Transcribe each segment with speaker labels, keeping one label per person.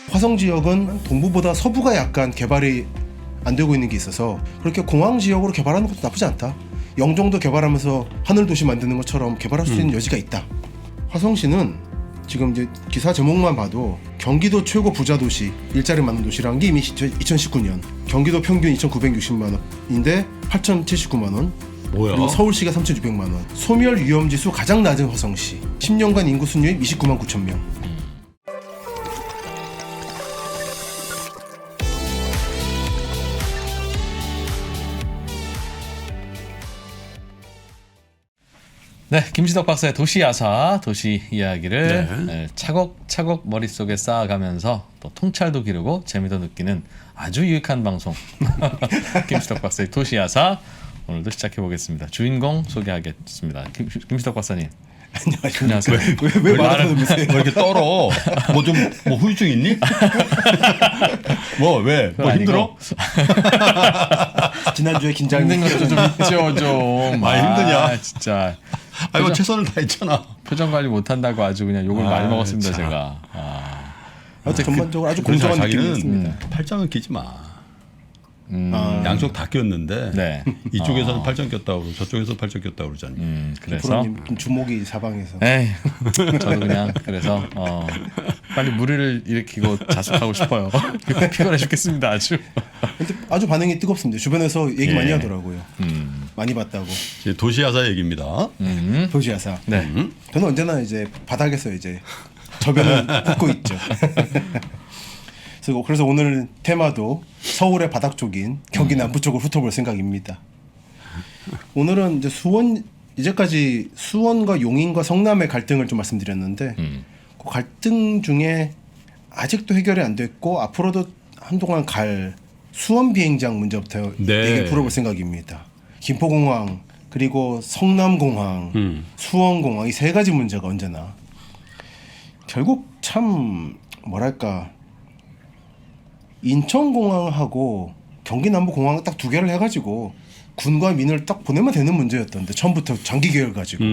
Speaker 1: 화성 지역은 동부보다 서부가 약간 개발이 안 되고 있는 게 있어서 그렇게 공항 지역으로 개발하는 것도 나쁘지 않다. 영종도 개발하면서 하늘 도시 만드는 것처럼 개발할 수 있는 여지가 있다. 화성시는 지금 이제 기사 제목만 봐도 경기도 최고 부자 도시, 일자리 많은 도시라는 게 이미 2019년 경기도 평균 2,960만 원인데 8,079만 원.
Speaker 2: 뭐야?
Speaker 1: 그리고 서울시가 3,600만 원. 소멸 위험 지수 가장 낮은 화성시. 10년간 인구 순유입 29만 9천 명.
Speaker 3: 네, 김시덕 박사의 도시야사, 도시 이야기를
Speaker 2: 네.
Speaker 3: 차곡차곡 머릿속에 쌓아가면서 또 통찰도 기르고 재미도 느끼는 아주 유익한 방송 김시덕 박사의 도시야사 오늘도 시작해 보겠습니다. 주인공 소개하겠습니다. 김시덕 박사님. 안녕하세요.
Speaker 1: 왜 말을
Speaker 2: 왜 이렇게 떨어? 뭐 후유증 있니? 뭐 왜? 뭐 힘들어?
Speaker 1: 지난주에 긴장이
Speaker 3: 힘든 것도 좀 있죠, 좀.
Speaker 2: 힘드냐?
Speaker 3: 진짜.
Speaker 2: 아이고 최선을 다했잖아.
Speaker 3: 표정 관리 못한다고 아주 그냥 욕을 많이 먹었습니다,
Speaker 2: 참.
Speaker 3: 제가.
Speaker 1: 전반적으로 아주 공정한 느낌이
Speaker 2: 자기는
Speaker 1: 있습니다.
Speaker 2: 팔짱을 끼지 마. 양쪽 다 꼈는데
Speaker 3: 네.
Speaker 2: 이쪽에서는 팔짱 꼈다고 그러고 저쪽에서 팔짱 꼈다고 그러잖니.
Speaker 3: 그래서
Speaker 1: 프로님 주목이 사방에서.
Speaker 3: 에이, 저도 그냥 그래서 빨리 무리를 일으키고 자숙하고 싶어요. 피곤해 죽겠습니다, 아주.
Speaker 1: 근데 아주 반응이 뜨겁습니다. 주변에서 얘기 많이 하더라고요. 많이 봤다고.
Speaker 2: 이제 도시야사 얘기입니다.
Speaker 1: 도시야사.
Speaker 3: 네.
Speaker 1: 저는 언제나 이제 바닥에서 이제 저변을 굽고 있죠. 그래서 오늘 테마도 서울의 바닥 쪽인 경기 남부 쪽을 훑어볼 생각입니다. 오늘은 이제 이제까지 수원과 용인과 성남의 갈등을 좀 말씀드렸는데 그 갈등 중에 아직도 해결이 안 됐고 앞으로도 한동안 갈 수원 비행장 문제부터 얘기를 풀어볼 생각입니다. 김포공항 그리고 성남공항, 수원공항 이 세 가지 문제가 언제나 결국 참 뭐랄까 인천공항하고 경기 남부공항 딱 두 개를 해가지고 군과 민을 딱 보내면 되는 문제였던데 처음부터 장기 계획을 가지고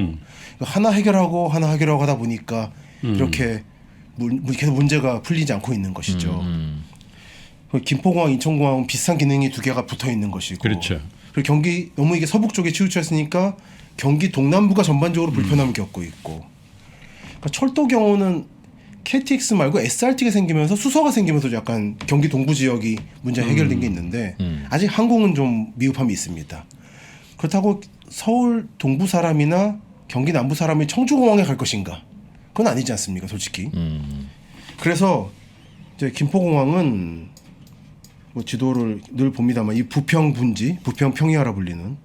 Speaker 1: 하나 해결하고 하다 보니까 이렇게 계속 문제가 풀리지 않고 있는 것이죠. 김포공항, 인천공항은 비슷한 기능이 두 개가 붙어 있는 것이고
Speaker 2: 그렇죠.
Speaker 1: 그리고 경기 너무 이게 서북 쪽에 치우쳐 있으니까 경기 동남부가 전반적으로 불편함을 겪고 있고 그러니까 철도 경우는 KTX 말고 SRT가 생기면서 수서가 생기면서 약간 경기 동부 지역이 문제 해결된 게 있는데 아직 항공은 좀 미흡함이 있습니다. 그렇다고 서울 동부 사람이나 경기 남부 사람이 청주공항에 갈 것인가? 그건 아니지 않습니까, 솔직히. 그래서 이제 김포공항은 뭐 지도를 늘 봅니다만 이 부평 분지, 부평 평야라 불리는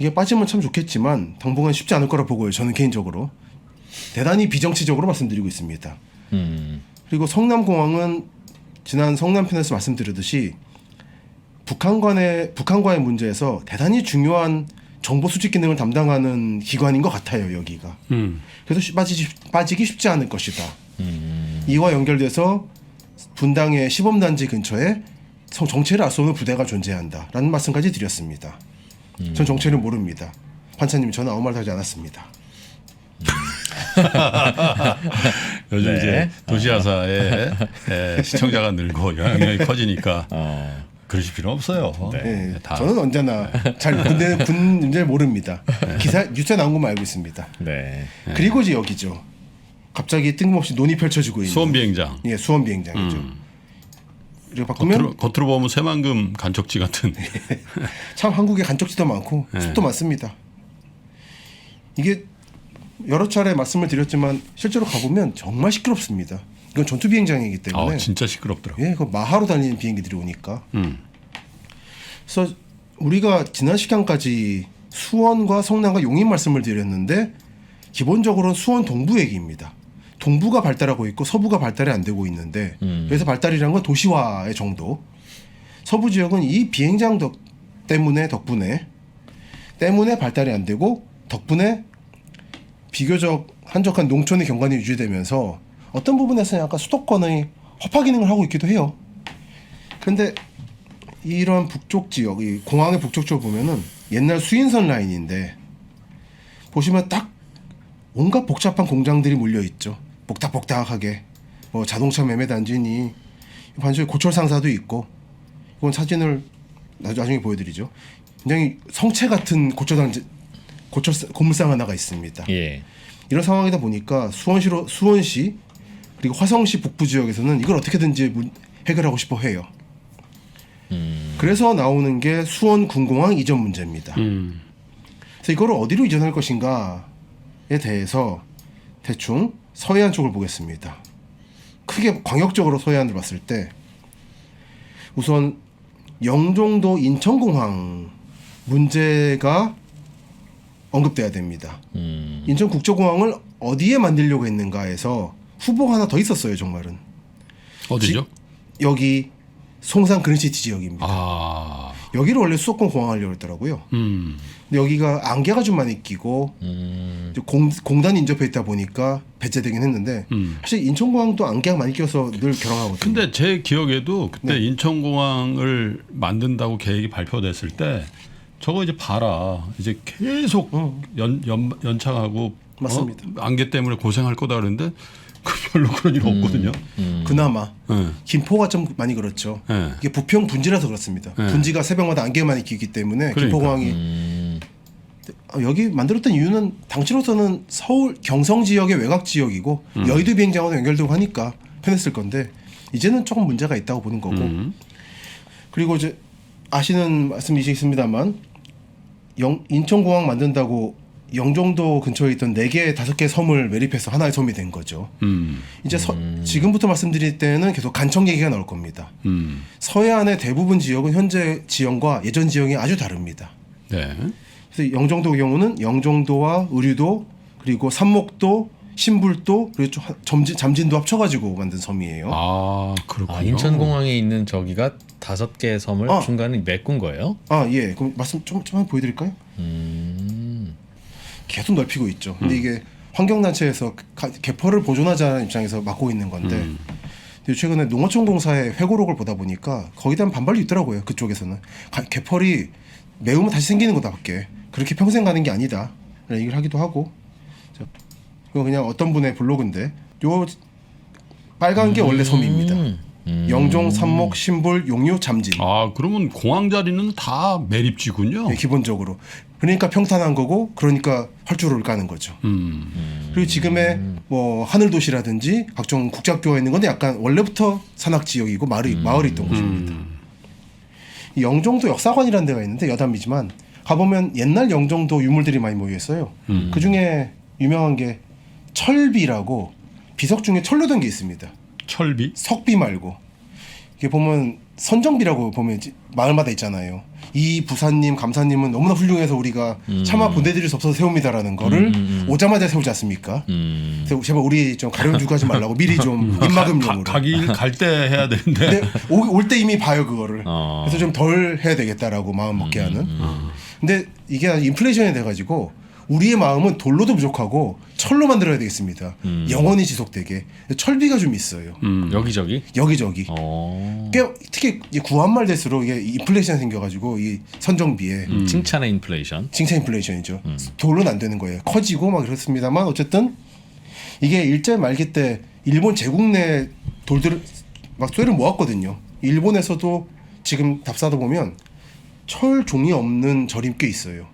Speaker 1: 이게 빠지면 참 좋겠지만 당분간 쉽지 않을 거라 보고요. 저는 개인적으로. 대단히 비정치적으로 말씀드리고 있습니다. 그리고 성남공항은 지난 성남편에서 말씀드렸듯이 북한과의 문제에서 대단히 중요한 정보 수집 기능을 담당하는 기관인 것 같아요. 여기가. 그래서 빠지기 쉽지 않을 것이다. 이와 연결돼서 분당의 시범단지 근처에 정체를 알 수 없는 부대가 존재한다라는 말씀까지 드렸습니다. 전 정체를 모릅니다. 판사님 저는 아무 말도 하지 않았습니다.
Speaker 2: 요즘
Speaker 3: 네.
Speaker 2: 이제 도시야사에 시청자가 늘고 영향력이 커지니까 그러실 필요 없어요.
Speaker 1: 네,
Speaker 2: 다
Speaker 1: 저는 언제나 군 문제를 모릅니다. 뉴스에 나온 것만 알고 있습니다.
Speaker 3: 네.
Speaker 1: 그리고 이제 여기죠. 갑자기 뜬금없이 논의 펼쳐지고 있는
Speaker 2: 수원 비행장.
Speaker 1: 예, 수원 비행장이죠. 이렇게 바꾸면
Speaker 2: 겉으로 보면 새만금 간척지 같은.
Speaker 1: 참 한국에 간척지도 많고 숲도 많습니다. 이게 여러 차례 말씀을 드렸지만 실제로 가보면 정말 시끄럽습니다. 이건 전투 비행장이기 때문에
Speaker 2: 진짜 시끄럽더라고.
Speaker 1: 예, 그 마하로 달리는 비행기들이 오니까. 그래서 우리가 지난 시간까지 수원과 성남과 용인 말씀을 드렸는데 기본적으로는 수원 동부 얘기입니다. 동부가 발달하고 있고 서부가 발달이 안 되고 있는데 그래서 발달이란 건 도시화의 정도. 서부 지역은 이 비행장 덕분에 발달이 안 되고 덕분에 비교적 한적한 농촌의 경관이 유지되면서 어떤 부분에서는 약간 수도권의 허파 기능을 하고 있기도 해요. 그런데 이런 북쪽 지역, 이 공항의 북쪽 지역 보면은 옛날 수인선 라인인데 보시면 딱 온갖 복잡한 공장들이 몰려 있죠. 복닥복닥하게 뭐 자동차 매매 단지니 반쪽에 고철 상사도 있고 이건 사진을 나중에 보여드리죠. 굉장히 성체 같은 고철 고물상 하나가 있습니다.
Speaker 3: 예.
Speaker 1: 이런 상황이다 보니까 수원시 그리고 화성시 북부 지역에서는 이걸 어떻게든지 해결하고 싶어 해요. 그래서 나오는 게 수원 군공항 이전 문제입니다. 그래서 이거를 어디로 이전할 것인가에 대해서 대충 서해안 쪽을 보겠습니다. 크게 광역적으로 서해안을 봤을 때 우선 영종도 인천공항 문제가 언급돼야 됩니다. 인천국제공항을 어디에 만들려고 했는가에서 후보가 하나 더 있었어요. 정말은
Speaker 2: 어디죠?
Speaker 1: 여기 송산 그린시티 지역입니다.
Speaker 2: 아,
Speaker 1: 여기를 원래 수도권 공항하려고 했더라고요. 근데 여기가 안개가 좀 많이 끼고 이제 공단이 인접해 있다 보니까 배제되긴 했는데 사실 인천공항도 안개가 많이 껴서 늘 결항하거든요.
Speaker 2: 근데 제 기억에도 그때
Speaker 1: 네.
Speaker 2: 인천공항을 만든다고 계획이 발표됐을 때 저거 이제 봐라. 이제 계속 연창하고
Speaker 1: 맞습니다.
Speaker 2: 안개 때문에 고생할 거다 그랬는데 별로 그런 일 없거든요.
Speaker 1: 그나마
Speaker 2: 네.
Speaker 1: 김포가 좀 많이 그렇죠.
Speaker 2: 네.
Speaker 1: 이게 부평 분지라서 그렇습니다.
Speaker 2: 네.
Speaker 1: 분지가 새벽마다 안개가 많이 끼기 때문에
Speaker 2: 그러니까.
Speaker 1: 김포공항이 여기 만들었던 이유는 당시로서는 서울 경성 지역의 외곽 지역이고 여의도 비행장으로 연결되고 하니까 편했을 건데 이제는 조금 문제가 있다고 보는 거고 그리고 이제 아시는 말씀이시겠습니다만 인천공항 만든다고 영종도 근처에 있던 4개, 5개 섬을 매립해서 하나의 섬이 된 거죠. 이제 지금부터 말씀드릴 때는 계속 간청 얘기가 나올 겁니다. 서해안의 대부분 지역은 현재 지형과 예전 지형이 아주 다릅니다.
Speaker 2: 네.
Speaker 1: 그래서 영종도 경우는 영종도와 의류도 그리고 삼목도, 신불도 그리고 잠진도 합쳐가지고 만든 섬이에요.
Speaker 2: 아, 그렇군요.
Speaker 3: 아, 인천공항에 있는 저기가 5개의 섬을 중간에 메꾼 거예요?
Speaker 1: 아, 예. 그럼 말씀 좀 한번 보여드릴까요? 계속 넓히고 있죠. 근데 이게 환경단체에서 개펄을 보존하자는 입장에서 맡고 있는 건데 근데 최근에 농어촌공사의 회고록을 보다 보니까 거기에 대한 반발도 있더라고요. 그쪽에서는 개펄이 매우면 다시 생기는 거다밖에 그렇게 평생 가는 게 아니다 라는 얘기를 하기도 하고 이거 그냥 어떤 분의 블로그인데 요 빨간 게 원래 섬입니다. 영종, 삼목, 신불, 용유, 잠진.
Speaker 2: 아, 그러면 공항 자리는 다 매립지군요.
Speaker 1: 네, 기본적으로. 그러니까 평탄한 거고 그러니까 활주로를 까는 거죠. 그리고 지금의 뭐 하늘도시라든지 각종 국제학교가 있는 건데 약간 원래부터 산악 지역이고 마을이 있던 곳입니다. 이 영종도 역사관이라는 데가 있는데 여담이지만 가보면 옛날 영종도 유물들이 많이 모여 있어요. 그 중에 유명한 게 철비라고 비석 중에 철로 된 게 있습니다.
Speaker 2: 철비?
Speaker 1: 석비 말고 이게 보면 선정비라고 보면 마을마다 있잖아요. 이 부사님, 감사님은 너무나 훌륭해서 우리가 차마 보내드릴 수 없어서 세웁니다라는 거를 오자마자 세우지 않습니까? 그래서 제발 우리 좀 가려움 주고 하지 말라고 미리 좀 입막음용으로.
Speaker 2: 가긴 갈 때 해야 되는데.
Speaker 1: 근데 올 때 이미 봐요 그거를. 그래서 좀 덜 해야 되겠다라고 마음 먹게 하는. 근데 이게 인플레이션이 돼가지고 우리의 마음은 돌로도 부족하고 철로 만들어야 되겠습니다. 영원히 지속되게. 철비가 좀 있어요.
Speaker 3: 여기저기?
Speaker 1: 여기저기. 꽤 특히 이제 구한말 될수록 이게 인플레이션이 생겨가지고 이 선정비에
Speaker 3: 칭찬의 인플레이션.
Speaker 1: 칭찬 인플레이션이죠. 돌로는 안 되는 거예요. 커지고 막 그렇습니다만 어쨌든 이게 일제 말기 때 일본 제국 내 돌들을 막 쇠를 모았거든요. 일본에서도 지금 답사도 보면 철 종이 없는 절이 꽤 있어요.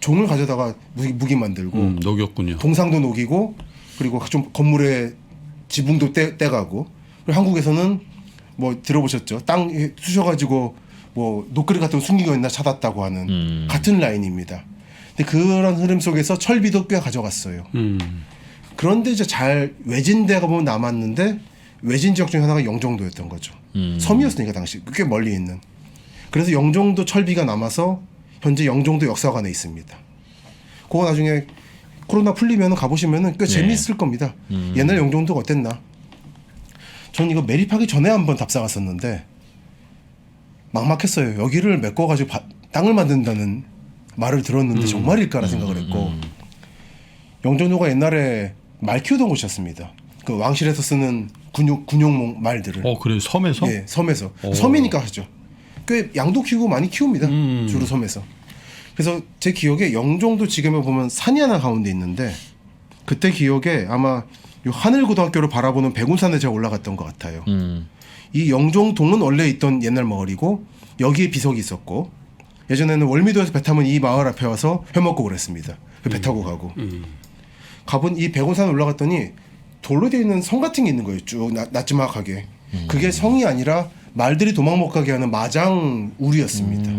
Speaker 1: 종을 가져다가 무기 만들고
Speaker 2: 녹였군요.
Speaker 1: 동상도 녹이고 그리고 좀 건물에 지붕도 떼가고 그리고 한국에서는 뭐 들어보셨죠? 땅 쑤셔가지고 뭐 녹그릇 같은 거 숨기고 있나 찾았다고 하는 같은 라인입니다. 근데 그런 흐름 속에서 철비도 꽤 가져갔어요. 그런데 이제 잘 외진데가 보면 남았는데 외진 지역 중에 하나가 영종도였던 거죠. 섬이었으니까 당시 꽤 멀리 있는. 그래서 영종도 철비가 남아서 현재 영종도 역사관에 있습니다. 그거 나중에 코로나 풀리면 가보시면 꽤 재미있을 겁니다. 옛날 영종도가 어땠나? 전 이거 매립하기 전에 한번 답사 갔었는데 막막했어요. 여기를 메꿔가지고 땅을 만든다는 말을 들었는데 정말일까라 생각을 했고 영종도가 옛날에 말 키우던 곳이었습니다. 그 왕실에서 쓰는 군용 말들을.
Speaker 2: 그래 섬에서?
Speaker 1: 네, 섬에서. 섬이니까 하죠. 꽤 양도 키우고 많이 키웁니다. 주로 섬에서. 그래서 제 기억에 영종도 지금에 보면 산이 하나 가운데 있는데 그때 기억에 아마 요 하늘고등학교를 바라보는 백운산에 제가 올라갔던 것 같아요. 이 영종동은 원래 있던 옛날 마을이고 여기에 비석이 있었고 예전에는 월미도에서 배 타면 이 마을 앞에 와서 회 먹고 그랬습니다. 배 타고 가고 가본 이 백운산 올라갔더니 돌로 되어 있는 성 같은 게 있는 거예요. 쭉 나지막하게. 그게 성이 아니라 말들이 도망 못 가게 하는 마장 우리였습니다.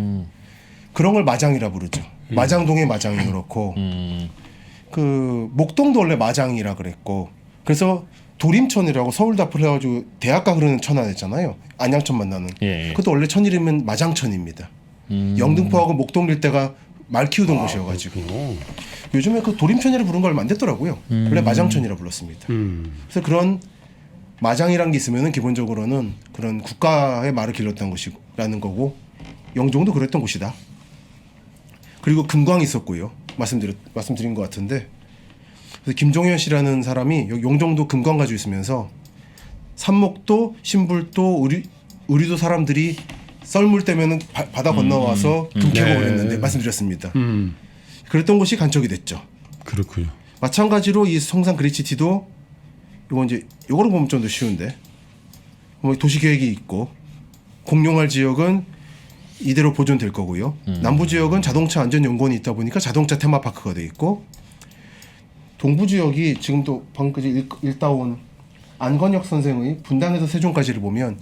Speaker 1: 그런 걸 마장이라 부르죠. 마장동의 마장이 그렇고 그 목동도 원래 마장이라 그랬고 그래서 도림천이라고 서울도 앞으로 해가지고 대학가 흐르는 천안 있잖아요. 안양천 만나는.
Speaker 3: 예.
Speaker 1: 그것도 원래 천 이름은 마장천입니다. 영등포하고 목동 일대가 말 키우던 곳이어가지고 요즘에 그 도림천이라 부른 걸 얼마 안 됐더라고요. 원래 마장천이라 불렀습니다. 그래서 그런 마장이란 게 있으면은 기본적으로는 그런 국가의 말을 길렀던 곳이라는 거고 영종도 그랬던 곳이다. 그리고 금광이 있었고요. 말씀드린 것 같은데 그래서 김종현 씨라는 사람이 여기 용종도 금광 가지고 있으면서 삼목도 신불도 의리도 사람들이 썰물 때면은 바다 건너와서 금캐고
Speaker 2: 네.
Speaker 1: 그랬는데 말씀드렸습니다. 그랬던 곳이 간척이 됐죠.
Speaker 2: 그렇군요.
Speaker 1: 마찬가지로 이 성산 그리치티도 이거 이제 요거를 보면 좀 더 쉬운데 뭐 도시 계획이 있고 공룡할 지역은 이대로 보존될 거고요. 남부 지역은 자동차 안전연구원이 있다 보니까 자동차 테마파크가 돼 있고 동부 지역이 지금도 방금 읽다 온 안건혁 선생의 분당에서 세종까지를 보면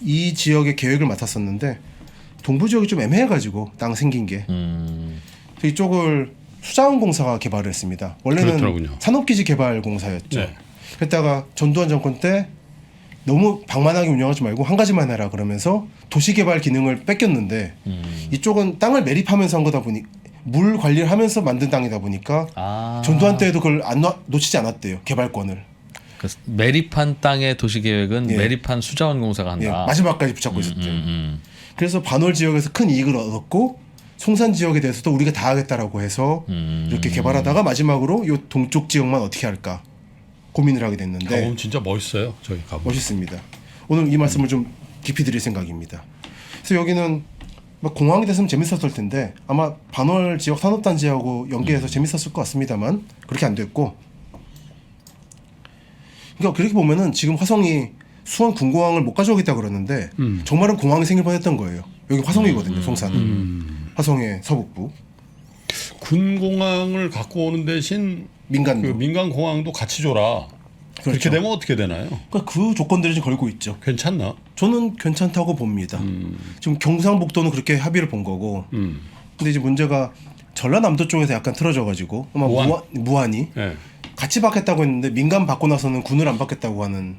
Speaker 1: 이 지역의 계획을 맡았었는데 동부 지역이 좀 애매해가지고 땅 생긴 게 그래서 이쪽을 수자원공사가 개발을 했습니다. 원래는
Speaker 2: 그렇더라고요.
Speaker 1: 산업기지 개발공사였죠.
Speaker 2: 네.
Speaker 1: 그랬다가 전두환 정권 때 너무 방만하게 운영하지 말고 한 가지만 해라 그러면서 도시개발 기능을 뺏겼는데 이쪽은 땅을 매립하면서 한 거다 보니 물 관리를 하면서 만든 땅이다 보니까 전두환 때에도 그걸 놓치지 않았대요. 개발권을.
Speaker 3: 그 매립한 땅의 도시계획은
Speaker 1: 예.
Speaker 3: 매립한 수자원공사가 한다.
Speaker 1: 예, 마지막까지 붙잡고 있었대요. 그래서 반월 지역에서 큰 이익을 얻었고 송산 지역에 대해서도 우리가 다 하겠다라고 해서 이렇게 개발하다가 마지막으로 이 동쪽 지역만 어떻게 할까 고민을 하게 됐는데
Speaker 2: 가보면 진짜 멋있어요. 저기 가보면.
Speaker 1: 멋있습니다. 오늘 이 말씀을 좀 깊이 드릴 생각입니다. 그래서 여기는 막 공항이 됐으면 재밌었을 텐데 아마 반월 지역 산업단지하고 연계해서 재밌었을 것 같습니다만 그렇게 안 됐고 그러니까 그렇게 보면은 지금 화성이 수원 군공항을 못 가져오겠다 그러는데 정말은 공항이 생길 뻔했던 거예요. 여기 화성이거든요. 송산은 화성의 서북부
Speaker 2: 군공항을 갖고 오는 대신
Speaker 1: 민간도
Speaker 2: 그 민간 공항도 같이 줘라. 그렇게
Speaker 1: 그렇죠.
Speaker 2: 되면 어떻게 되나요?
Speaker 1: 그러니까 그 조건들을 지금 걸고 있죠.
Speaker 2: 괜찮나?
Speaker 1: 저는 괜찮다고 봅니다. 지금 경상북도는 그렇게 합의를 본 거고 근데 이제 문제가 전라남도 쪽에서 약간 틀어져가지고 아마 무안이
Speaker 2: 네.
Speaker 1: 같이 받겠다고 했는데 민간 받고 나서는 군을 안 받겠다고 하는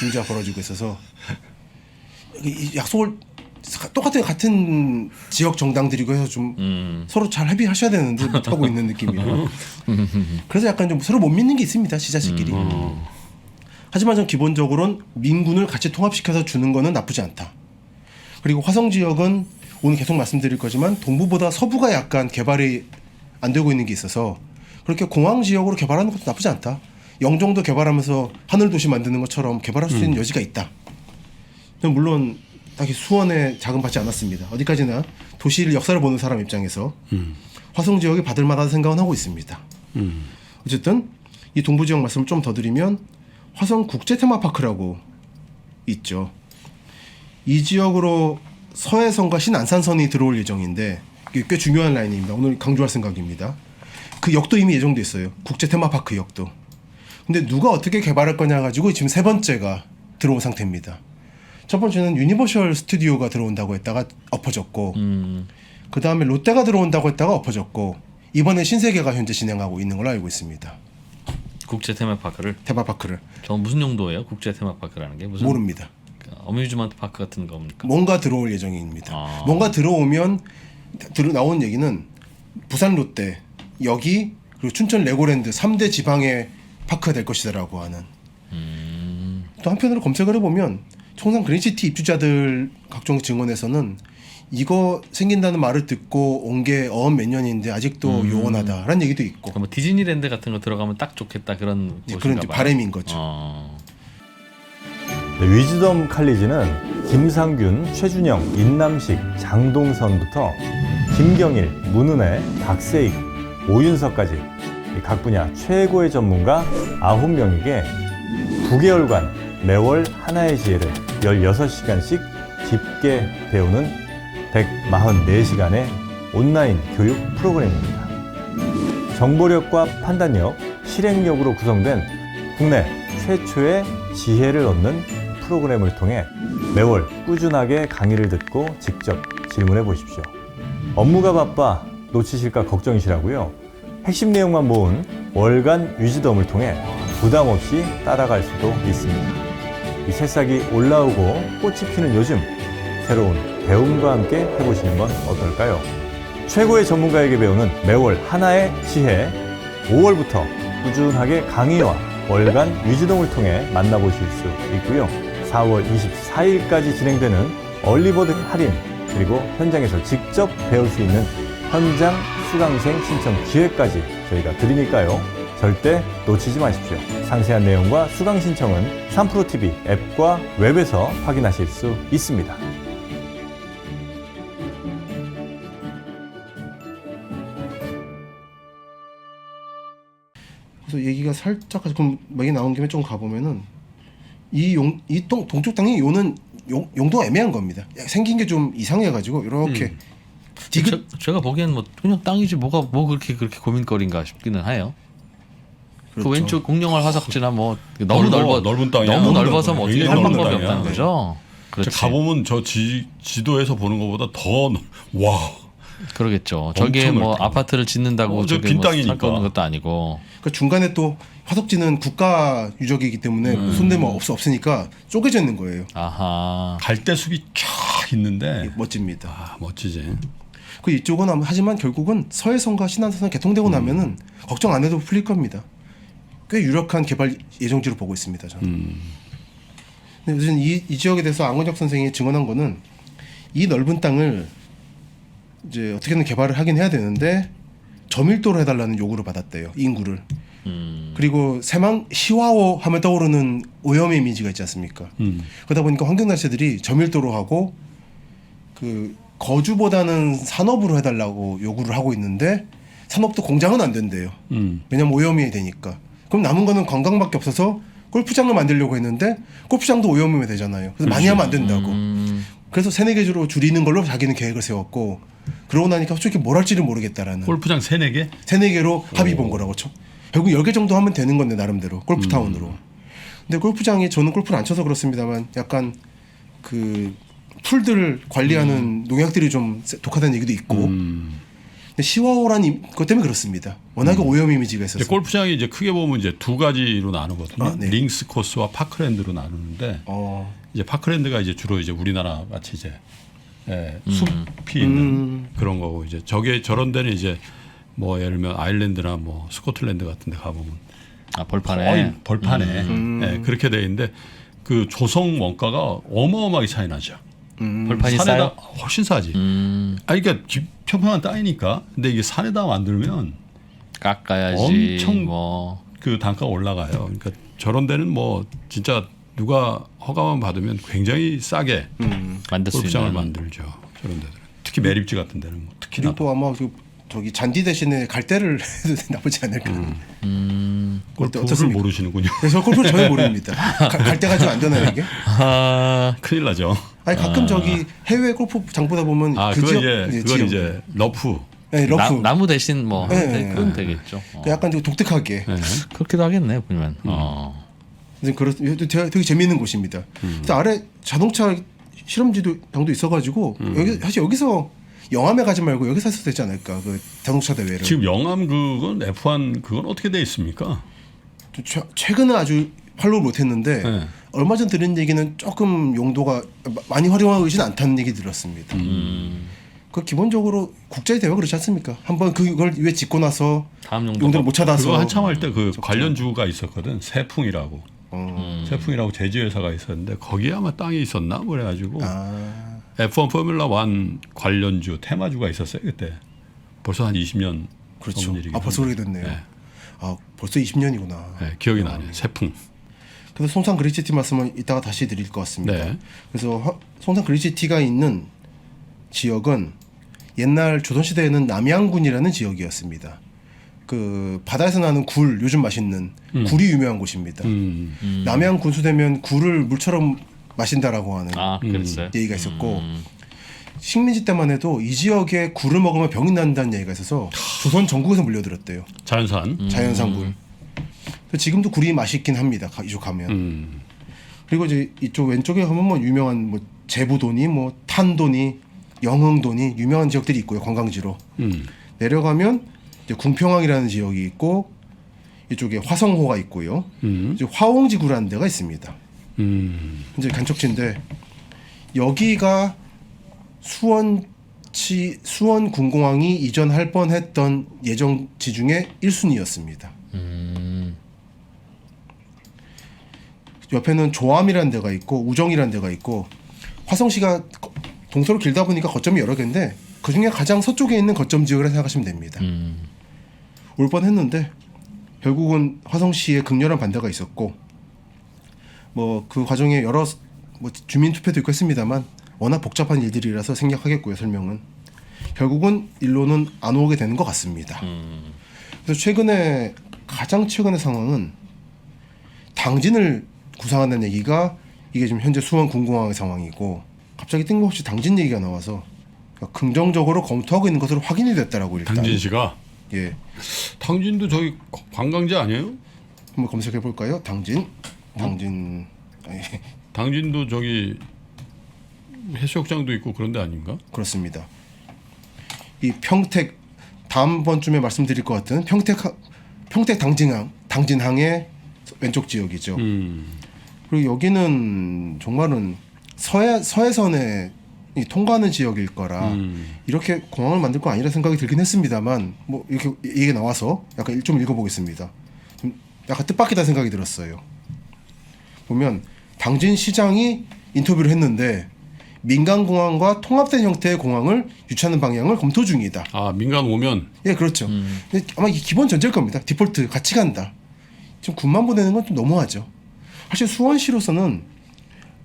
Speaker 1: 문제가 벌어지고 있어서 이 약속을 같은 지역 정당들이고 해서 좀 서로 잘 합의하셔야 되는데 못하고 있는 느낌이에요. 그래서 약간 좀 서로 못 믿는 게 있습니다. 지자체끼리. 하지만 전 기본적으로는 민군을 같이 통합시켜서 주는 거는 나쁘지 않다. 그리고 화성 지역은 오늘 계속 말씀드릴 거지만 동부보다 서부가 약간 개발이 안 되고 있는 게 있어서 그렇게 공항 지역으로 개발하는 것도 나쁘지 않다. 영종도 개발하면서 하늘도시 만드는 것처럼 개발할 수 있는 여지가 있다. 물론 딱히 수원에 자금받지 않았습니다. 어디까지나 도시를 역사를 보는 사람 입장에서 화성 지역이 받을 만한 생각은 하고 있습니다. 어쨌든 이 동부 지역 말씀을 좀 더 드리면 화성 국제 테마파크라고 있죠. 이 지역으로 서해선과 신안산선이 들어올 예정인데 이게 꽤 중요한 라인입니다. 오늘 강조할 생각입니다. 그 역도 이미 예정돼 있어요. 국제 테마파크 역도. 근데 누가 어떻게 개발할 거냐 가지고 지금 세 번째가 들어온 상태입니다. 첫 번째는 유니버셜 스튜디오가 들어온다고 했다가 엎어졌고 그 다음에 롯데가 들어온다고 했다가 엎어졌고 이번에 신세계가 현재 진행하고 있는 걸로 알고 있습니다.
Speaker 3: 국제 테마파크를
Speaker 1: 테마파크를.
Speaker 3: 저 무슨 용도예요? 국제 테마파크라는 게 무슨
Speaker 1: 모릅니다.
Speaker 3: 어뮤즈먼트 파크 같은 겁니까?
Speaker 1: 뭔가 들어올 예정입니다. 뭔가 들어오면 나온 얘기는 부산 롯데 여기 그리고 춘천 레고랜드 3대 지방의 파크가 될 것이다라고 하는. 또 한편으로 검색을 해보면 청산 그린시티 입주자들 각종 증언에서는 이거 생긴다는 말을 듣고 온 게 몇 년인데 아직도 요원하다라는 얘기도 있고.
Speaker 3: 뭐 디즈니랜드 같은 거 들어가면 딱 좋겠다 그런
Speaker 1: 그런
Speaker 3: 곳인가 봐요.
Speaker 1: 바람인 거죠.
Speaker 4: 네, 위즈덤 칼리지는 김상균, 최준영, 인남식, 장동선부터 김경일, 문은혜, 박세익, 오윤석까지 각 분야 최고의 전문가 9명에게 9개월간 매월 하나의 지혜를 16시간씩 깊게 배우는 144시간의 온라인 교육 프로그램입니다. 정보력과 판단력, 실행력으로 구성된 국내 최초의 지혜를 얻는 프로그램을 통해 매월 꾸준하게 강의를 듣고 직접 질문해 보십시오. 업무가 바빠 놓치실까 걱정이시라고요? 핵심 내용만 모은 월간 유지덤을 통해 부담 없이 따라갈 수도 있습니다. 이 새싹이 올라오고 꽃이 피는 요즘 새로운 배움과 함께 해보시는 건 어떨까요? 최고의 전문가에게 배우는 매월 하나의 지혜 5월부터 꾸준하게 강의와 월간 위즈덤을 통해 만나보실 수 있고요. 4월 24일까지 진행되는 얼리버드 할인 그리고 현장에서 직접 배울 수 있는 현장 수강생 신청 기회까지 저희가 드리니까요. 절대 놓치지 마십시오. 상세한 내용과 수강 신청은 3프로TV 앱과 웹에서 확인하실 수 있습니다.
Speaker 1: 그래서 얘기가 살짝 그럼 얘기 나온 김에 좀 가보면은 이 동쪽 땅이 요는 용도가 애매한 겁니다. 생긴 게 좀 이상해가지고 이렇게
Speaker 3: 제가 보기엔 뭐 그냥 땅이지 뭐가 뭐 그렇게 고민거리인가 싶기는 해요.
Speaker 1: 그렇죠.
Speaker 3: 그 왼쪽 공룡월 화석지나 뭐 너무
Speaker 2: 넓은 땅이야.
Speaker 3: 너무 넓어서 뭐 어떻게
Speaker 2: 굉장히
Speaker 3: 할
Speaker 2: 넓은
Speaker 3: 방법이
Speaker 2: 땅이야.
Speaker 3: 없다는 거죠. 그렇지.
Speaker 2: 가보면 저 지도에서 보는 것보다 와.
Speaker 3: 그러겠죠. 저게
Speaker 2: 엄청
Speaker 3: 뭐
Speaker 2: 넓다.
Speaker 3: 아파트를 짓는다고
Speaker 2: 저
Speaker 3: 저게
Speaker 2: 빈
Speaker 3: 뭐
Speaker 2: 땅이니까.
Speaker 3: 살 거는 것도 아니고.
Speaker 1: 그 중간에 또 화석지는 국가 유적이기 때문에 손대면 없으니까 쪼개져 있는 거예요.
Speaker 3: 아하.
Speaker 2: 갈대숲이 쫙 있는데
Speaker 1: 멋집니다.
Speaker 2: 아, 멋지지.
Speaker 1: 그 이쪽은 하지만 결국은 서해선과 신안선이 개통되고 나면은 걱정 안 해도 풀릴 겁니다. 꽤 유력한 개발 예정지로 보고 있습니다. 저는. 근데 우선 이 지역에 대해서 안건혁 선생이 증언한 거는 이 넓은 땅을 이제 어떻게든 개발을 하긴 해야 되는데 저밀도로 해달라는 요구를 받았대요. 인구를. 그리고 시와오 하면 떠오르는 오염의 이미지가 있지 않습니까? 그러다 보니까 환경단체들이 저밀도로 하고 그 거주보다는 산업으로 해달라고 요구를 하고 있는데 산업도 공장은 안 된대요. 왜냐면 오염이 되니까. 그럼 남은 거는 관광밖에 없어서 골프장을 만들려고 했는데 골프장도 오염이 되잖아요. 그래서 많이 하면 안 된다고. 그래서 3-4개 주로 줄이는 걸로 자기는 계획을 세웠고 그러고 나니까 솔직히 뭘 할지를 모르겠다라는
Speaker 2: 골프장 3-4개?
Speaker 1: 3-4개로 합의 본 거라고 쳐. 결국 10개 정도 하면 되는 건데 나름대로 골프타운으로. 근데 골프장이 저는 골프를 안 쳐서 그렇습니다만 약간 그 풀들을 관리하는 농약들이 좀 독하다는 얘기도 있고 근데 시와오라는 것 때문에 그렇습니다. 워낙에 오염 이미지가 있어서.
Speaker 2: 이제 골프장이 이제 크게 보면 이제 2가지로 나누거든요.
Speaker 1: 아, 네.
Speaker 2: 링스 코스와 파크랜드로 나누는데 이제 파크랜드가 이제 주로 이제 우리나라 같이 이제 숲이 있는 그런 거고 이제 저런 데는 이제 뭐 예를 들면 아일랜드나 뭐 스코틀랜드 같은 데 가보면
Speaker 3: 벌판에
Speaker 2: 거의 벌판에 그렇게 돼 있는데 그 조성 원가가 어마어마하게 차이 나죠.
Speaker 3: 벌판이
Speaker 2: 산에다
Speaker 3: 싸요?
Speaker 2: 훨씬 싸지. 아니 그러니까 평평한 땅이니까. 근데 이게 산에다 만들면
Speaker 3: 깎아야지.
Speaker 2: 엄청
Speaker 3: 뭐
Speaker 2: 그 단가가 올라가요. 그러니까 저런 데는 뭐 진짜 누가 허가만 받으면 굉장히 싸게
Speaker 3: 만들 수
Speaker 2: 골프장을
Speaker 3: 있는.
Speaker 2: 만들죠. 저런 데들은. 특히 매립지 같은 데는 뭐 특히나.
Speaker 1: 그리고 아마 저기 잔디 대신에 갈대를 해도 나쁘지 않을까.
Speaker 2: 골프를
Speaker 1: 어떻습니까?
Speaker 2: 모르시는군요.
Speaker 1: 그래서 골프를 전혀 모릅니다. 갈대가 좀 안 되나요 이게?
Speaker 2: 큰일 나죠.
Speaker 1: 아니 가끔 저기 해외 골프장 보다 보면
Speaker 2: 아
Speaker 1: 그
Speaker 2: 그건
Speaker 1: 지역
Speaker 2: 이제 그건 이제 러프.
Speaker 1: 네, 러프.
Speaker 3: 나무 대신 뭐
Speaker 1: 네,
Speaker 3: 하는데
Speaker 1: 네.
Speaker 3: 그건 되겠죠.
Speaker 1: 그 약간 좀 독특하게.
Speaker 2: 네.
Speaker 3: 그렇기도 하겠네 보면.
Speaker 1: 되게 재미있는 곳입니다. 그래서 아래 자동차 실험지도 당도 있어가지고 여기 사실 여기서 영암에 가지 말고 여기서 했어도 되지 않을까 그 자동차 대회를.
Speaker 2: 지금 영암 그건 F1 그건 어떻게 돼 있습니까?
Speaker 1: 최근에 아주 활로를 못했는데
Speaker 2: 네.
Speaker 1: 얼마 전 들은 얘기는 조금 용도가 많이 활용하지는 않다는 얘기 들었습니다. 그 기본적으로 국제 대회 그렇지 않습니까? 한번 그걸 왜 짓고 나서
Speaker 3: 다음 용도가
Speaker 1: 용도를 못 찾아서
Speaker 2: 그거 한참 할 때 그 관련주가 있었거든. 세풍이라고. 세풍이라고 제지 회사가 있었는데 거기에 아마 땅이 있었나 그래가지고 F1 포뮬러 1 관련주 테마주가 있었어요 그때. 벌써 한 20년
Speaker 1: 그렇죠.
Speaker 2: 넘은 일이긴
Speaker 1: 벌써
Speaker 2: 한데.
Speaker 1: 그렇게 됐네요.
Speaker 2: 네.
Speaker 1: 벌써 20년이구나.
Speaker 2: 네, 기억이 나네요. 세풍.
Speaker 1: 그래서 송산 그리시티 말씀은 이따가 다시 드릴 것 같습니다.
Speaker 2: 네.
Speaker 1: 그래서 송산 그리시티가 있는 지역은 옛날 조선시대에는 남양군이라는 지역이었습니다. 그 바다에서 나는 굴 요즘 맛있는 굴이 유명한 곳입니다. 남해안 군수되면 굴을 물처럼 마신다라고 하는
Speaker 3: 아, 그랬어요.
Speaker 1: 얘기가 있었고 식민지 때만 해도 이 지역에 굴을 먹으면 병이 난다는 얘기가 있어서 조선 전국에서 물려들었대요.
Speaker 2: 자연산.
Speaker 1: 자연산 굴. 그래서 지금도 굴이 맛있긴 합니다. 이쪽 가면. 그리고 이제 이쪽 왼쪽에 가면 뭐 유명한 뭐 제부도니 뭐 탄도니 영흥도니 유명한 지역들이 있고요. 관광지로. 내려가면 이제 궁평항이라는 지역이 있고 이쪽에 화성호가 있고요. 이제 화옹지구라는 데가 있습니다. 이제 간척지인데 여기가 수원 군공항이 이전할 뻔했던 예정지 중에 1순위였습니다. 옆에는 조암이라는 데가 있고 우정이라는 데가 있고 화성시가 동서로 길다 보니까 거점이 여러 개인데 그중에 가장 서쪽에 있는 거점 지역이라 생각하시면 됩니다. 올 뻔했는데 결국은 화성시에 극렬한 반대가 있었고 뭐 그 과정에 여러 뭐 주민 투표도 있고 했습니다만 워낙 복잡한 일들이라서 생략하겠고요. 설명은 결국은 일로는 안 오게 되는 것 같습니다. 그래서 가장 최근의 상황은 당진을 구상한다는 얘기가 이게 지금 현재 수원 군공항의 상황이고 갑자기 뜬금없이 당진 얘기가 나와서 긍정적으로 검토하고 있는 것으로 확인이 됐다라고 일단.
Speaker 2: 당진시가.
Speaker 1: 예.
Speaker 2: 당진도 저기 관광지 아니에요?
Speaker 1: 한번 검색해 볼까요? 당진.
Speaker 2: 당진도 저기 해수욕장도 있고 그런 데 아닌가?
Speaker 1: 그렇습니다. 이 평택 다음번쯤에 말씀드릴 것 같은 평택 당진항의 왼쪽 지역이죠. 그리고 여기는 정말은 서해선에 통과하는 지역일 거라 이렇게 공항을 만들 거 아니라 생각이 들긴 했습니다만 뭐 이렇게 얘기가 나와서 약간 좀 읽어보겠습니다. 좀 약간 뜻밖이다 생각이 들었어요. 보면 당진시장이 인터뷰를 했는데 민간공항과 통합된 형태의 공항을 유치하는 방향을 검토 중이다.
Speaker 2: 아, 민간 오면.
Speaker 1: 예, 그렇죠. 근데 아마 이게 기본 전제일 겁니다. 디폴트 같이 간다. 지금 군만 보내는 건 좀 너무하죠. 사실 수원시로서는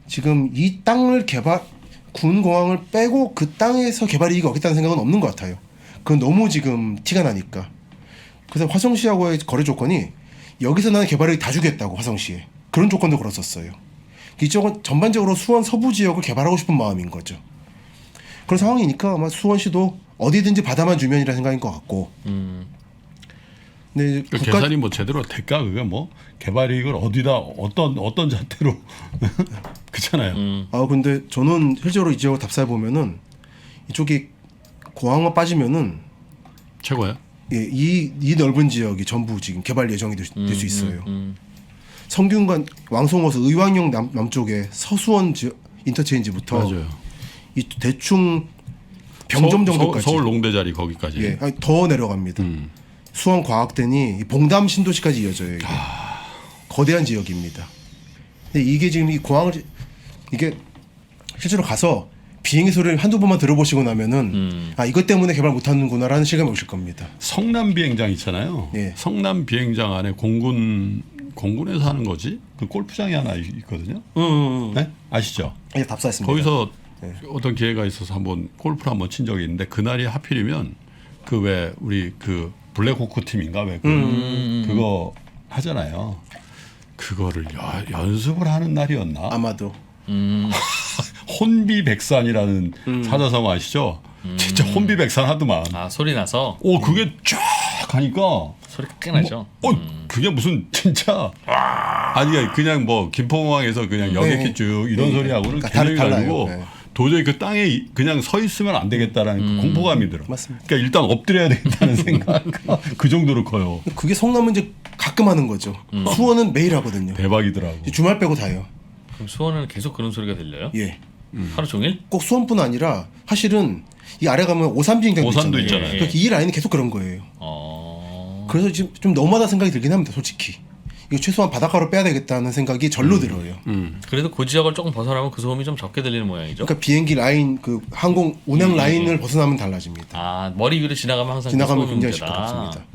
Speaker 1: 지금 이 땅을 군 공항을 빼고 그 땅에서 개발 이익이 없겠다는 생각은 없는 것 같아요. 그건 너무 지금 티가 나니까. 그래서 화성시하고의 거래 조건이 여기서 나는 개발을 다 주겠다고 화성시에 그런 조건도 걸었었어요. 이쪽은 전반적으로 수원 서부 지역을 개발하고 싶은 마음인 거죠. 그런 상황이니까 아마 수원시도 어디든지 바다만 주면이라 생각인 것 같고. 근데
Speaker 2: 그 계산이 뭐 제대로 될까? 그게 뭐 개발 이익을 어디다 어떤 잣대로 그렇잖아요.
Speaker 1: 아 근데 저는 실제로 이 지역을 답사해 보면은 이쪽이 공항만 빠지면은
Speaker 2: 최고야.
Speaker 1: 예, 이 넓은 지역이 전부 지금 개발 예정이 될 수 있어요. 성균관 왕송어서 의왕역 남쪽에 서수원 인터체인지부터
Speaker 2: 맞아요.
Speaker 1: 이 대충 병점 정도까지
Speaker 2: 서울 농대자리 거기까지.
Speaker 1: 예, 아니, 더 내려갑니다. 수원 과학대니 봉담 신도시까지 이어져요. 이게. 거대한 지역입니다. 근데 이게 지금 이 공항을 이게 실제로 가서 비행기 소리를 한두 번만 들어보시고 나면은 아 이것 때문에 개발 못하는구나라는 실감이 오실 겁니다.
Speaker 2: 성남 비행장 있잖아요.
Speaker 1: 예.
Speaker 2: 성남 비행장 안에 공군에서 하는 거지. 그 골프장이 하나 있거든요. 네? 아시죠?
Speaker 1: 예, 답사했습니다.
Speaker 2: 거기서 어떤 기회가 있어서 한번 골프를 한번 친 적이 있는데 그날이 하필이면 그 왜 우리 그 블랙호크 팀인가 왜 그거 하잖아요. 그거를 연습을 하는 날이었나?
Speaker 1: 아마도
Speaker 2: 혼비백산이라는 사자성 아시죠? 진짜 혼비백산 하더만.
Speaker 3: 아, 소리 나서
Speaker 2: 오 그게 쫙 가니까
Speaker 3: 소리 크게 나죠.
Speaker 2: 그게 무슨 진짜 아니 그냥 뭐 김포공항에서 그냥 여객기 쭉 이런 소리하고는
Speaker 1: 그러니까
Speaker 2: 개념이
Speaker 1: 달라요.
Speaker 2: 다르고
Speaker 1: 네.
Speaker 2: 도저히 그 땅에 그냥 서 있으면 안 되겠다라는 그 공포감이 들어.
Speaker 1: 맞습니다.
Speaker 2: 그러니까 일단 엎드려야 되겠다는 생각 그 정도로 커요.
Speaker 1: 그게 성남은 이제 가끔 하는 거죠. 수원은 매일 하거든요.
Speaker 2: 대박이더라고.
Speaker 1: 주말 빼고 다요.
Speaker 3: 그럼 수원은 계속 그런 소리가 들려요?
Speaker 1: 예.
Speaker 3: 하루 종일?
Speaker 1: 꼭 수원뿐 아니라 사실은 이 아래 가면 오산 비행장도
Speaker 2: 오산도
Speaker 1: 있잖아요.
Speaker 2: 있잖아요.
Speaker 1: 그러니까 이 라인은 계속 그런 거예요. 그래서 지금 좀 너무하다 생각이 들긴 합니다. 솔직히. 이거 최소한 바닷가로 빼야 되겠다는 생각이 절로 들어요.
Speaker 3: 그래도 그 지역을 조금 벗어나면 그 소음이 좀 적게 들리는 모양이죠.
Speaker 1: 그러니까 비행기 라인 그 항공 운행 라인을 벗어나면 달라집니다.
Speaker 3: 아, 머리 위로 지나가면 항상
Speaker 1: 지나가면
Speaker 3: 그 소음이
Speaker 1: 굉장히
Speaker 3: 문제다.
Speaker 1: 시끄럽습니다.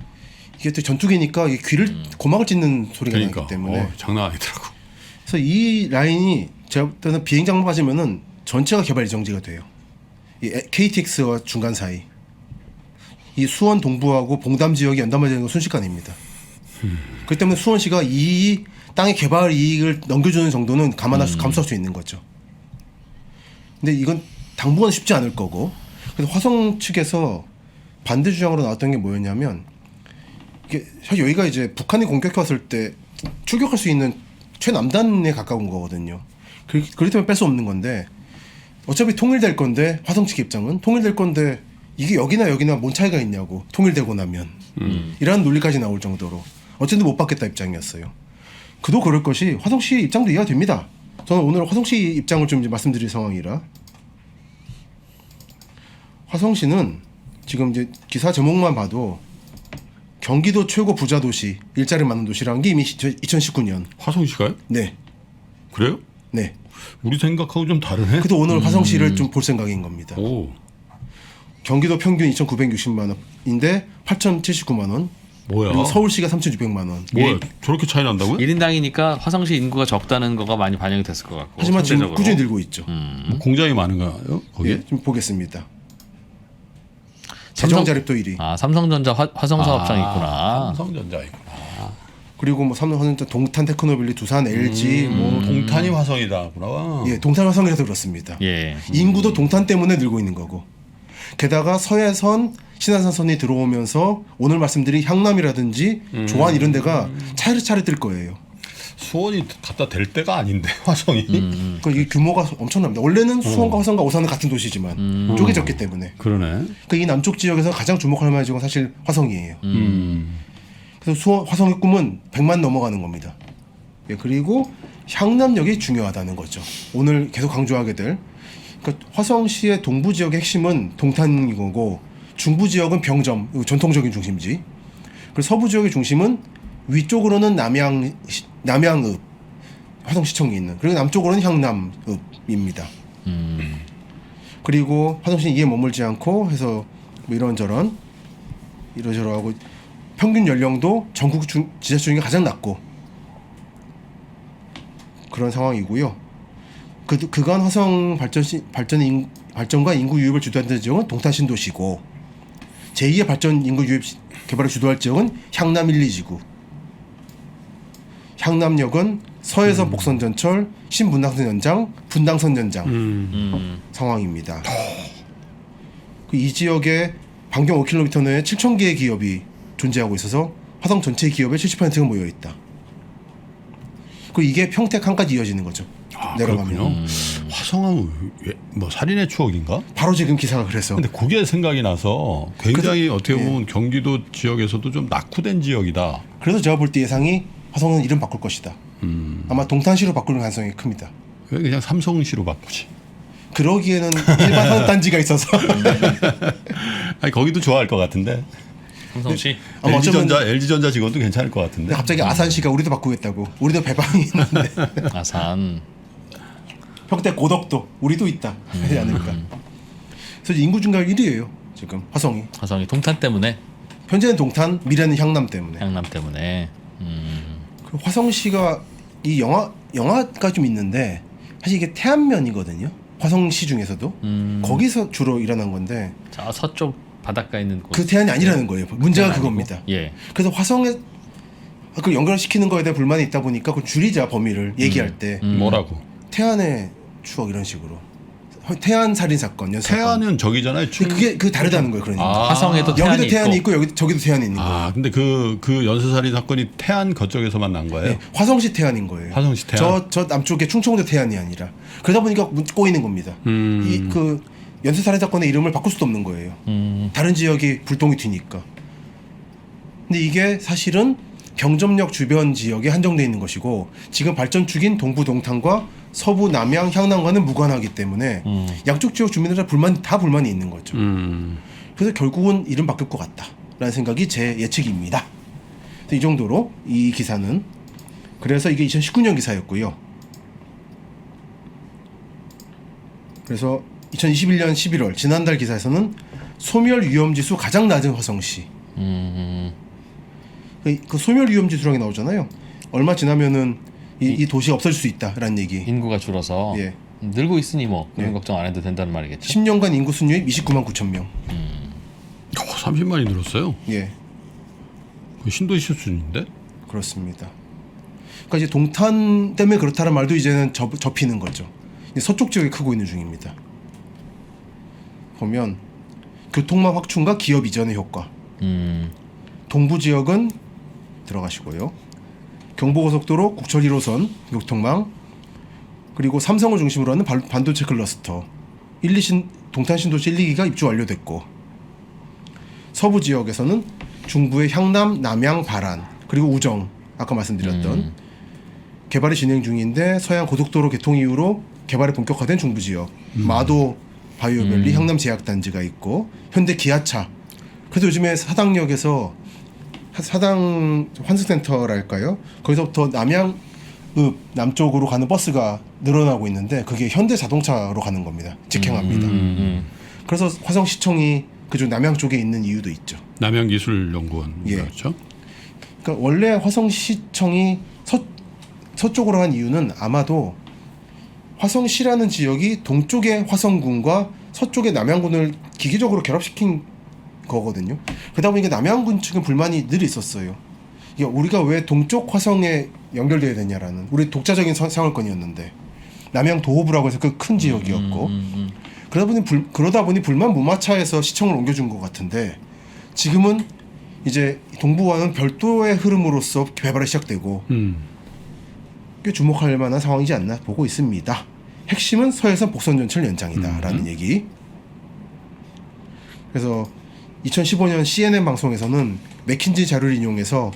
Speaker 1: 이게 또 전투기니까 이게 귀를 고막을 찢는 소리가
Speaker 2: 그러니까
Speaker 1: 나기 때문에
Speaker 2: 장난 아니더라고.
Speaker 1: 그래서 이 라인이 제가 볼 때는 비행장만 빠지면은 전체가 개발 예정지가 돼요. 이 KTX와 중간 사이. 이 수원 동부하고 봉담 지역이 연담되는 건 순식간입니다. 그렇기 때문에 수원시가 이 땅의 개발 이익을 넘겨주는 정도는 감수할 수 있는 거죠. 근데 이건 당분간 쉽지 않을 거고, 그래서 화성 측에서 반대 주장으로 나왔던 게 뭐였냐면, 이게 사실 여기가 이제 북한이 공격해 왔을 때 출격할 수 있는 최남단에 가까운 거거든요. 그렇기 때문에 뺄 수 없는 건데, 어차피 통일될 건데, 화성 측 입장은 통일될 건데 이게 여기나 뭔 차이가 있냐고, 통일되고 나면 이라는 논리까지 나올 정도로 어쨌든 못 받겠다 입장이었어요. 그도 그럴 것이 화성시 입장도 이해가 됩니다. 저는 오늘 화성시 입장을 좀 이제 말씀드릴 상황이라, 화성시는 지금 이제 기사 제목만 봐도 경기도 최고 부자 도시, 일자리 많은 도시라는 게 이미 2019년.
Speaker 2: 화성시가요?
Speaker 1: 네.
Speaker 2: 그래요?
Speaker 1: 네.
Speaker 2: 우리 생각하고 좀 다르네.
Speaker 1: 그래서 오늘 화성시를 좀 볼 생각인 겁니다.
Speaker 2: 오,
Speaker 1: 경기도 평균 2,960만 원인데 8,079만 원.
Speaker 2: 뭐야?
Speaker 1: 그리고 서울시가 3,600만 원.
Speaker 2: 뭐야? 저렇게 차이 난다고요?
Speaker 3: 1인당이니까 화성시 인구가 적다는 거가 많이 반영이 됐을 것 같고.
Speaker 1: 하지만 지금
Speaker 3: 상대적으로.
Speaker 1: 꾸준히 늘고 있죠.
Speaker 2: 뭐 공장이 많은가요? 거기에?
Speaker 1: 예, 좀 보겠습니다.
Speaker 3: 삼성-
Speaker 1: 재정 자립도 1위.
Speaker 3: 아 삼성전자 화성 사업장이 있구나.
Speaker 2: 삼성전자 있구나.
Speaker 1: 그리고 뭐 삼성전자, 동탄 테크노빌리, 두산 LG, 뭐
Speaker 2: 동탄이 화성이다구나.
Speaker 1: 예, 동탄 화성이라서 그렇습니다.
Speaker 3: 예.
Speaker 1: 인구도 동탄 때문에 늘고 있는 거고. 게다가 서해선, 신안산선이 들어오면서 오늘 말씀드린 향남이라든지 조안 이런 데가 차례차례 뜰 거예요.
Speaker 2: 수원이 갖다 댈 때가 아닌데 화성이.
Speaker 1: 그러니까 이 규모가 엄청납니다. 원래는 수원과 화성과 오산은 같은 도시지만 쪼개졌기 때문에.
Speaker 2: 그러네.
Speaker 1: 그러니까 이 남쪽 지역에서 가장 주목할 만한 지역은 사실 화성이에요. 그래서 수원, 화성의 꿈은 100만 넘어가는 겁니다. 예, 그리고 향남역이 중요하다는 거죠. 오늘 계속 강조하게 될. 그러니까 화성시의 동부 지역의 핵심은 동탄이고, 중부 지역은 병점, 전통적인 중심지. 그리고 서부 지역의 중심은 위쪽으로는 남양읍, 화성시청이 있는. 그리고 남쪽으로는 향남읍입니다. 그리고 화성시는 이에 머물지 않고 해서 뭐 이런저런 이러저러하고 평균 연령도 전국 지자체 중에 가장 낮고 그런 상황이고요. 그간 화성 발전과 인구 유입을 주도하는 지역은 동탄 신도시고, 제2의 발전 인구 유입 개발을 주도할 지역은 향남 1, 2지구. 향남역은 서해선 복선전철, 신분당선 연장, 분당선 연장 상황입니다. 이 지역에 반경 5km 내에 7,000개의 기업이 존재하고 있어서 화성 전체 기업의 70%가 모여 있다. 그리고 이게 평택항까지 이어지는 거죠. 내려가면.
Speaker 2: 그렇군요. 화성은 뭐 살인의 추억인가?
Speaker 1: 바로 지금 기사가 그래서.
Speaker 2: 근데 그게 생각이 나서 굉장히 어떻게 보면 경기도 지역에서도 좀 낙후된 지역이다.
Speaker 1: 그래서 제가 볼 때 예상이 화성은 이름 바꿀 것이다. 아마 동탄시로 바꾸는 가능성이 큽니다.
Speaker 2: 왜 그냥 삼성시로 바꾸지?
Speaker 1: 그러기에는 일반 산업단지가 있어서
Speaker 2: 아니 거기도 좋아할 것 같은데.
Speaker 3: 삼성시.
Speaker 1: 아마
Speaker 2: LG전자 직원도 괜찮을 것 같은데.
Speaker 1: 근데 갑자기 아산시가 우리도 바꾸겠다고. 우리도 배방이 있는데
Speaker 3: 아산.
Speaker 1: 평택 고덕도 우리도 있다 하지 않을까. 그래서 인구 증가율 1위예요 지금 화성이.
Speaker 3: 화성이 동탄 때문에.
Speaker 1: 현재는 동탄, 미래는 향남 때문에.
Speaker 3: 향남 때문에.
Speaker 1: 그 화성시가 이 영화가 좀 있는데 사실 이게 태안면이거든요. 화성시 중에서도 거기서 주로 일어난 건데
Speaker 3: 자 서쪽 바닷가 있는 곳.
Speaker 1: 그 태안이 아니라는 거예요. 문제가
Speaker 3: 태안 아니고?
Speaker 1: 그겁니다.
Speaker 3: 예.
Speaker 1: 그래서 화성에 그 연결시키는 거에 대한 불만이 있다 보니까 그 줄이자 범위를 얘기할 때
Speaker 2: 뭐라고?
Speaker 1: 태안의 추억 이런 식으로 태안 살인 사건, 연쇄 사건.
Speaker 2: 태안은 저기잖아요.
Speaker 1: 그게 다르다는 거예요. 그러니까
Speaker 3: 화성에도 태안이
Speaker 1: 여기도 태안이
Speaker 3: 있고.
Speaker 1: 있고 여기 저기도 태안이 있는 거예요.
Speaker 2: 아 근데 그 연쇄살인 사건이 태안 그쪽에서만 난 거예요?
Speaker 1: 네, 화성시 태안인 거예요.
Speaker 2: 화성시 태안?
Speaker 1: 저 남쪽에 충청도 태안이 아니라 그러다 보니까 꼬이는 겁니다. 이 그 연쇄 살인 사건의 이름을 바꿀 수도 없는 거예요. 다른 지역이 불똥이 튀니까. 근데 이게 사실은 병점역 주변 지역에 한정되어 있는 것이고 지금 발전축인 동부 동탄과 서부 남양 향남과는 무관하기 때문에 양쪽 지역 주민들 다 불만이 있는 거죠. 그래서 결국은 이름 바뀔 것 같다라는 생각이 제 예측입니다. 이 정도로 이 기사는 그래서 이게 2019년 기사였고요. 그래서 2021년 11월 지난달 기사에서는 소멸 위험지수 가장 낮은 화성시. 그 소멸 위험지수라는 게 나오잖아요. 얼마 지나면은 이 도시가 없어질 수 있다라는 얘기.
Speaker 3: 인구가 줄어서
Speaker 1: 예.
Speaker 3: 늘고 있으니 뭐 그런
Speaker 1: 예.
Speaker 3: 걱정 안 해도 된다는 말이겠죠.
Speaker 1: 10년간 인구 순유입 29만 9천 명.
Speaker 2: 30만이 늘었어요.
Speaker 1: 예,
Speaker 2: 그 신도시 수준인데?
Speaker 1: 그렇습니다. 그러니까 이제 동탄 때문에 그렇다는 말도 이제는 접히는 거죠. 이제 서쪽 지역이 크고 있는 중입니다. 보면 교통망 확충과 기업 이전의 효과. 동부 지역은 들어가시고요. 경부고속도로 국철 1호선 교통망, 그리고 삼성을 중심으로 하는 반도체 클러스터, 동탄 신도시 1, 2기가 입주 완료됐고, 서부 지역에서는 중부의 향남, 남양, 바란, 그리고 우정, 아까 말씀드렸던 개발이 진행 중인데 서해안 고속도로 개통 이후로 개발이 본격화된 중부 지역, 마도 바이오밸리 향남 제약단지가 있고, 현대 기아차. 그래서 요즘에 사당역에서 사당 환승센터랄까요? 거기서부터 남양읍 남쪽으로 가는 버스가 늘어나고 있는데 그게 현대 자동차로 가는 겁니다. 직행합니다. 그래서 화성시청이 그쪽 남양 쪽에 있는 이유도 있죠.
Speaker 2: 남양기술연구원.
Speaker 1: 예.
Speaker 2: 그렇죠.
Speaker 1: 그러니까 원래 화성시청이 서쪽으로 한 이유는 아마도 화성시라는 지역이 동쪽의 화성군과 서쪽의 남양군을 기계적으로 결합시킨 거거든요. 그러다 보니까 남양군 측은 불만이 늘 있었어요. 이게 우리가 왜 동쪽 화성에 연결돼야 되냐라는 우리 독자적인 생활권이었는데 남양 도호부라고 해서 그 큰 지역이었고 그러다 보니 불만 무마차에서 시청을 옮겨준 것 같은데 지금은 이제 동부와는 별도의 흐름으로서 개발이 시작되고 꽤 주목할 만한 상황이지 않나 보고 있습니다. 핵심은 서해선 복선 전철 연장이다라는 얘기. 그래서 2015년 CNN 방송에서는 맥킨지 자료를 인용해서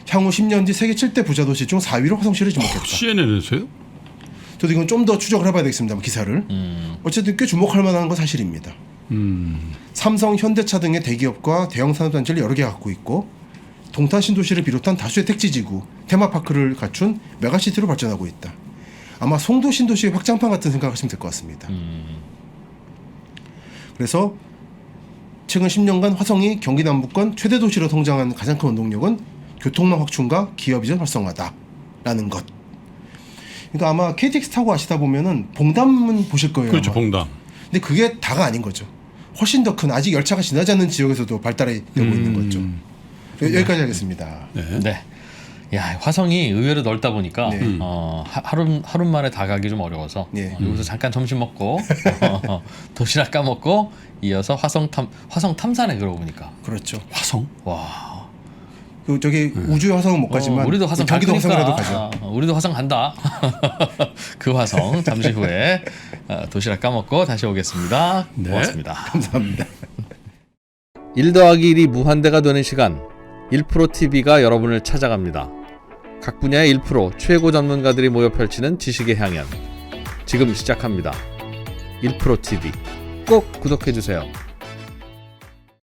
Speaker 1: 향후 10년 뒤 세계 7대 부자 도시 중 4위로 화성시를 지목했다.
Speaker 2: CNN에서요?
Speaker 1: 저도 이건 좀 더 추적을 해봐야 되겠습니다. 기사를. 어쨌든 꽤 주목할 만한 건 사실입니다. 삼성, 현대차 등의 대기업과 대형 산업단지를 여러 개 갖고 있고 동탄 신도시를 비롯한 다수의 택지지구, 테마파크를 갖춘 메가시티로 발전하고 있다. 아마 송도 신도시의 확장판 같은 생각하시면 될 것 같습니다. 그래서 최근 10년간 화성이 경기 남부권 최대 도시로 성장한 가장 큰 원동력은 교통망 확충과 기업 이전 활성화다라는 것. 그러니까 아마 KTX 타고 가시다 보면은 봉담은 보실 거예요.
Speaker 2: 그렇죠.
Speaker 1: 아마.
Speaker 2: 봉담.
Speaker 1: 근데 그게 다가 아닌 거죠. 훨씬 더 큰 아직 열차가 지나지 않는 지역에서도 발달이 되고 있는 거죠. 여기까지 하겠습니다.
Speaker 2: 네.
Speaker 3: 네. 야, 화성이 의외로 넓다 보니까
Speaker 1: 네.
Speaker 3: 하루 만에 다 가기 좀 어려워서
Speaker 1: 네.
Speaker 3: 여기서 잠깐 점심 먹고 도시락 까먹고 이어서 화성 탐사네 그러고 보니까.
Speaker 1: 그렇죠.
Speaker 2: 화성?
Speaker 3: 와.
Speaker 1: 그 저기 우주의 화성은 못 가지만
Speaker 3: 우리도 화성 갈
Speaker 1: 경기도
Speaker 3: 거니까.
Speaker 1: 화성이라도 가죠.
Speaker 3: 우리도 화성 간다. 그 화성 잠시 후에 도시락 까먹고 다시 오겠습니다.
Speaker 2: 네.
Speaker 3: 고맙습니다.
Speaker 1: 감사합니다.
Speaker 3: 1 더하기 1이 무한대가 되는 시간 1프로TV가 여러분을 찾아갑니다. 각 분야의 1프로 최고 전문가들이 모여 펼치는 지식의 향연 지금 시작합니다. 1프로TV 꼭 구독해주세요.